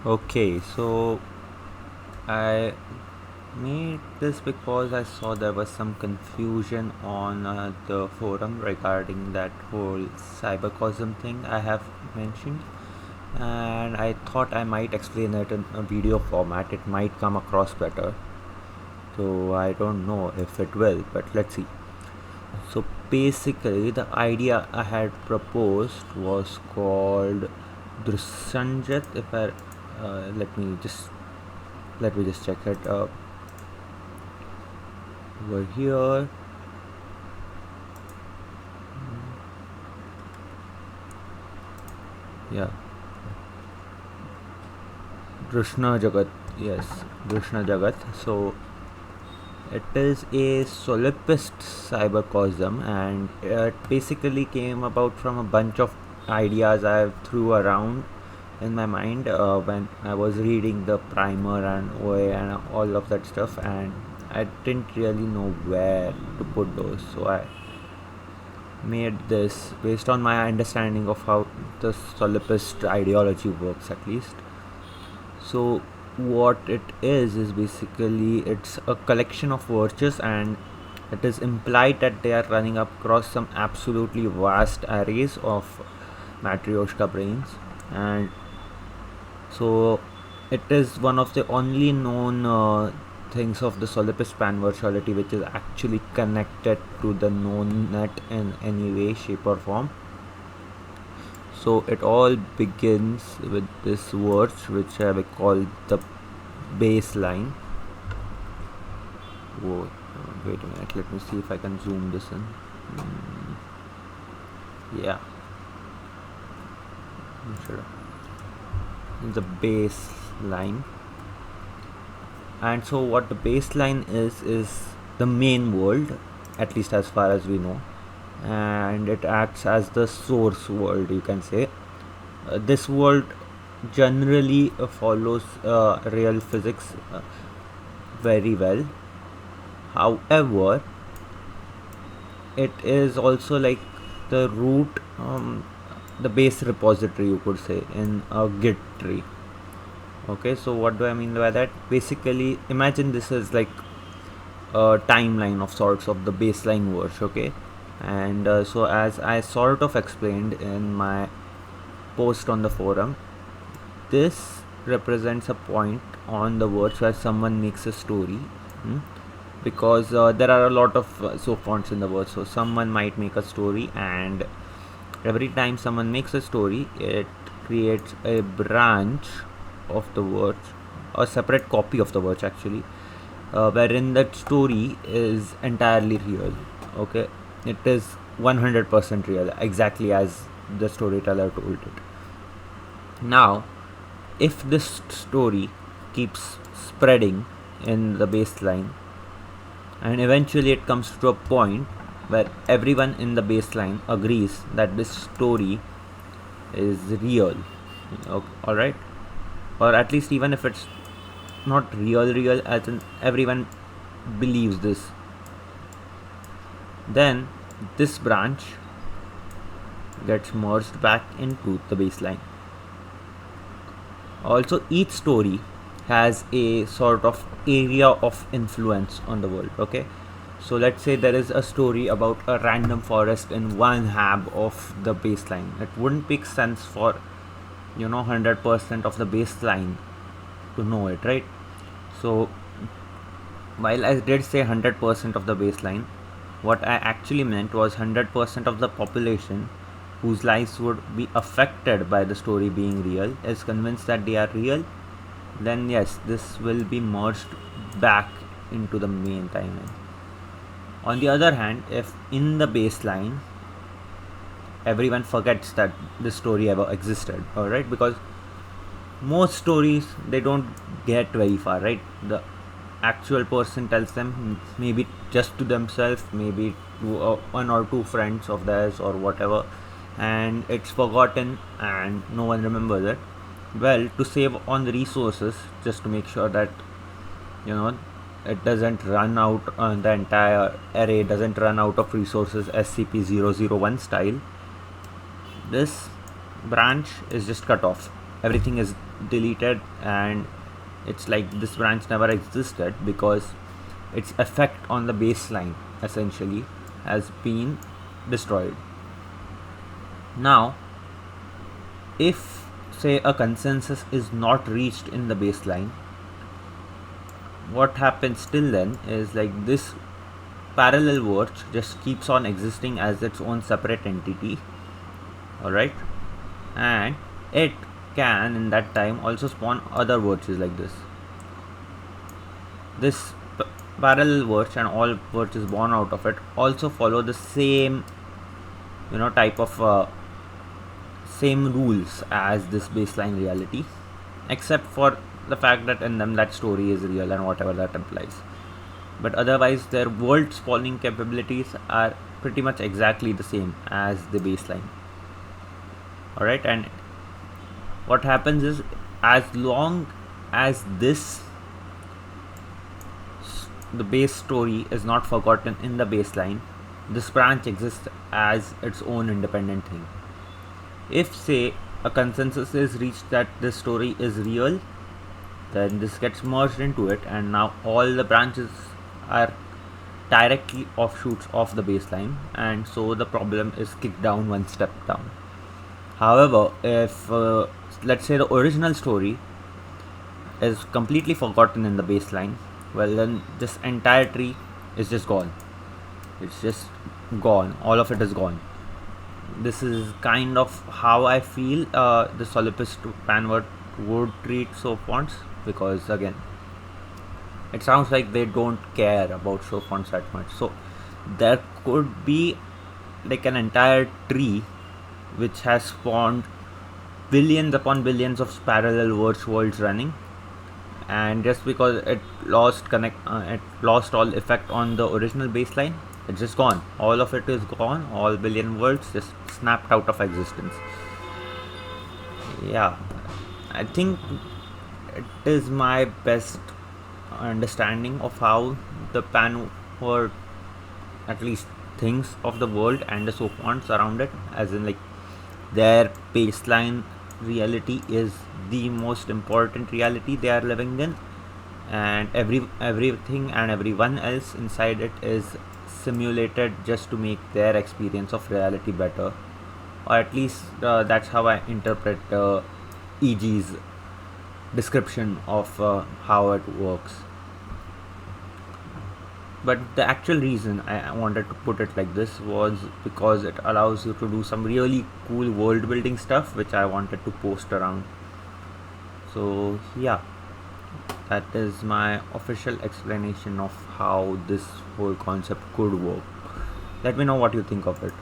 Okay, so I made this because I saw there was some confusion on the forum regarding that whole cybercosm thing I have mentioned, and I thought I might explain it in a video format. It might come across better, so I don't know if it will, but let's see. So basically, the idea I had proposed was called Drsanjit. If I let me just check it over here. Yeah, Drishna Jagat. Yes, Drishna Jagat. So it is a solipist cybercosm, and it basically came about from a bunch of ideas I threw around in my mind when I was reading the primer and OA and all of that stuff, and I didn't really know where to put those. So I made this based on my understanding of how the solipist ideology works, at least. So what it is basically it's a collection of virtues, and it is implied that they are running across some absolutely vast arrays of matryoshka brains. And so it is one of the only known things of the solipist pan virtuality which is actually connected to the known net in any way, shape or form. So it all begins with this Virch, which I will call the baseline. Whoa, wait a minute, let me see if I can zoom this in. Yeah, sure. The baseline. And so what the baseline is the main world, at least as far as we know, and it acts as the source world, you can say. This world generally follows real physics very well. However, it is also like the root, the base repository, you could say, in a Git tree. Okay, so what do I mean by that? Basically, imagine this is like a timeline of sorts of the baseline Virch. Okay, and so as I sort of explained in my post on the forum, this represents a point on the Virch where someone makes a story. Because there are a lot of fonts in the Virch, so someone might make a story, and every time someone makes a story, it creates a branch of the Virch, a separate copy of the Virch actually, wherein that story is entirely real. Okay, it is 100% real, exactly as the storyteller told it. Now, if this story keeps spreading in the baseline, and eventually it comes to a point where everyone in the baseline agrees that this story is real, all right, or at least even if it's not real, as in everyone believes this, then this branch gets merged back into the baseline. Also, each story has a sort of area of influence on the world. Okay, so let's say there is a story about a random forest in one hab of the baseline. It wouldn't make sense for 100% of the baseline to know it, right? So while I did say 100% of the baseline, what I actually meant was 100% of the population whose lives would be affected by the story being real is convinced that they are real. Then yes, this will be merged back into the main timeline. On the other hand, if in the baseline everyone forgets that this story ever existed, alright, because most stories they don't get very far, right? The actual person tells them, maybe just to themselves, maybe to one or two friends of theirs or whatever, and it's forgotten and no one remembers it. Well, to save on the resources, just to make sure that it doesn't run out, the entire array doesn't run out of resources SCP-001 style, this branch is just cut off. everything is deleted, and it's like this branch never existed because its effect on the baseline essentially has been destroyed. Now, if say a consensus is not reached in the baseline, what happens till then is like this parallel Virch just keeps on existing as its own separate entity, alright, and it can in that time also spawn other Virches like this. This parallel Virch and all Virches born out of it also follow the same type of same rules as this baseline reality, except for the fact that in them that story is real and whatever that implies. But otherwise their world spawning capabilities are pretty much exactly the same as the baseline. Alright, and what happens is, as long as the base story is not forgotten in the baseline, this branch exists as its own independent thing. If say a consensus is reached that this story is real, then this gets merged into it, and now all the branches are directly offshoots of the baseline, and so the problem is kicked down one step down. However, if let's say the original story is completely forgotten in the baseline, well then this entire tree is just gone. It's just gone. All of it is gone. This is kind of how I feel the Solipist panword would treat soap fonts, because again, it sounds like they don't care about soap fonts that much. So there could be like an entire tree which has spawned billions upon billions of parallel Virch worlds running, and just because it lost all effect on the original baseline, it's just gone. All of it is gone. All billion worlds just snapped out of existence. Yeah, I think it is my best understanding of how the pan word at least thinks of the world and the soap fonts around it, as in like their baseline reality is the most important reality they are living in, and everything and everyone else inside it is simulated just to make their experience of reality better, or at least that's how I interpret EG's description of how it works. But the actual reason I wanted to put it like this was because it allows you to do some really cool world building stuff which I wanted to post around. So yeah, that is my official explanation of how this whole concept could work. Let me know what you think of it.